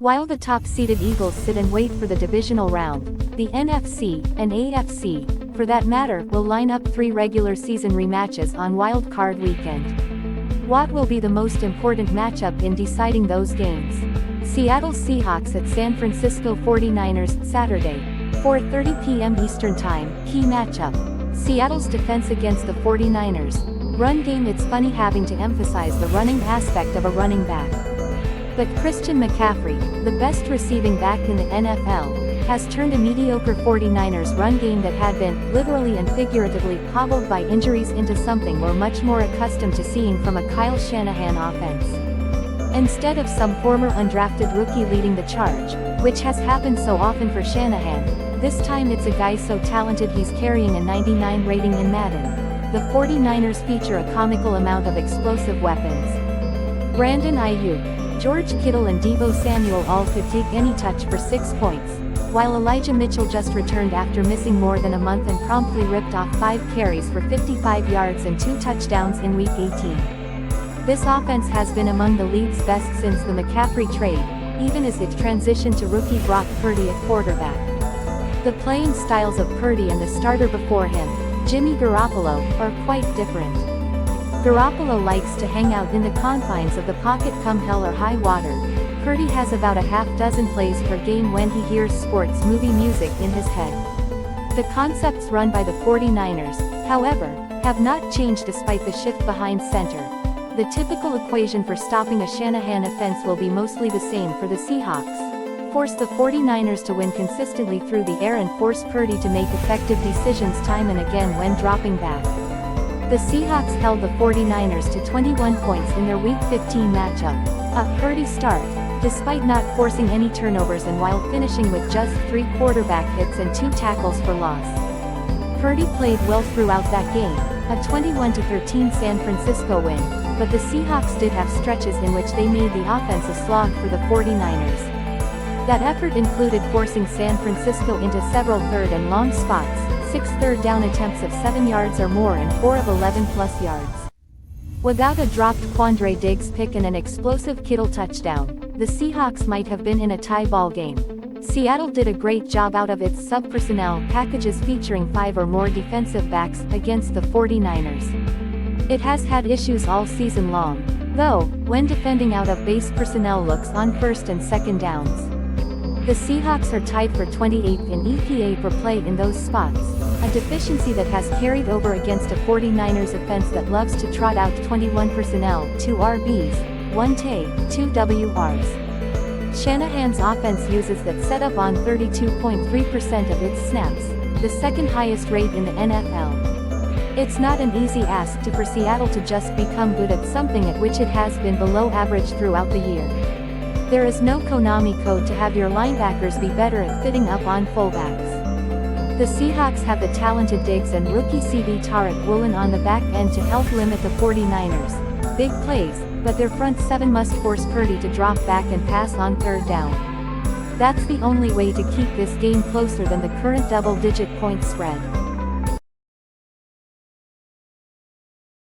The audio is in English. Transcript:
While the top-seeded Eagles sit and wait for the divisional round, the NFC, and AFC, for that matter, will line up 3 regular season rematches on Wild Card Weekend. What will be the most important matchup in deciding those games? Seattle Seahawks at San Francisco 49ers, Saturday, 4:30 p.m. Eastern Time, key matchup. Seattle's defense against the 49ers. Run game. It's funny having to emphasize the running aspect of a running back. But Christian McCaffrey, the best receiving back in the NFL, has turned a mediocre 49ers run game that had been, literally and figuratively, hobbled by injuries into something we're much more accustomed to seeing from a Kyle Shanahan offense. Instead of some former undrafted rookie leading the charge, which has happened so often for Shanahan, this time it's a guy so talented he's carrying a 99 rating in Madden. The 49ers feature a comical amount of explosive weapons. Brandon Ayuk, George Kittle and Deebo Samuel all could take any touch for 6 points, while Elijah Mitchell just returned after missing more than a month and promptly ripped off 5 carries for 55 yards and 2 touchdowns in Week 18. This offense has been among the league's best since the McCaffrey trade, even as it transitioned to rookie Brock Purdy at quarterback. The playing styles of Purdy and the starter before him, Jimmy Garoppolo, are quite different. Garoppolo likes to hang out in the confines of the pocket come hell or high water. Purdy has about a half-dozen plays per game when he hears sports movie music in his head. The concepts run by the 49ers, however, have not changed despite the shift behind center. The typical equation for stopping a Shanahan offense will be mostly the same for the Seahawks. Force the 49ers to win consistently through the air and force Purdy to make effective decisions time and again when dropping back. The Seahawks held the 49ers to 21 points in their Week 15 matchup, a Purdy start, despite not forcing any turnovers and while finishing with just 3 quarterback hits and 2 tackles for loss. Purdy played well throughout that game, a 21-13 San Francisco win, but the Seahawks did have stretches in which they made the offense a slog for the 49ers. That effort included forcing San Francisco into several third and long spots, 6 third down attempts of 7 yards or more and 4 of 11+ yards. Without a dropped Quandre Diggs pick and an explosive Kittle touchdown, the Seahawks might have been in a tie ball game. Seattle did a great job out of its sub-personnel packages featuring 5 or more defensive backs against the 49ers. It has had issues all season long, though, when defending out of base personnel looks on first and second downs. The Seahawks are tied for 28th in EPA per play in those spots, a deficiency that has carried over against a 49ers offense that loves to trot out 21 personnel, 2 RBs, 1 TE, 2 WRs. Shanahan's offense uses that setup on 32.3% of its snaps, the second highest rate in the NFL. It's not an easy ask for Seattle to just become good at something at which it has been below average throughout the year. There is no Konami code to have your linebackers be better at fitting up on fullbacks. The Seahawks have the talented Diggs and rookie CB Tarek Woolen on the back end to help limit the 49ers' big plays, but their front 7 must force Purdy to drop back and pass on third down. That's the only way to keep this game closer than the current double-digit point spread.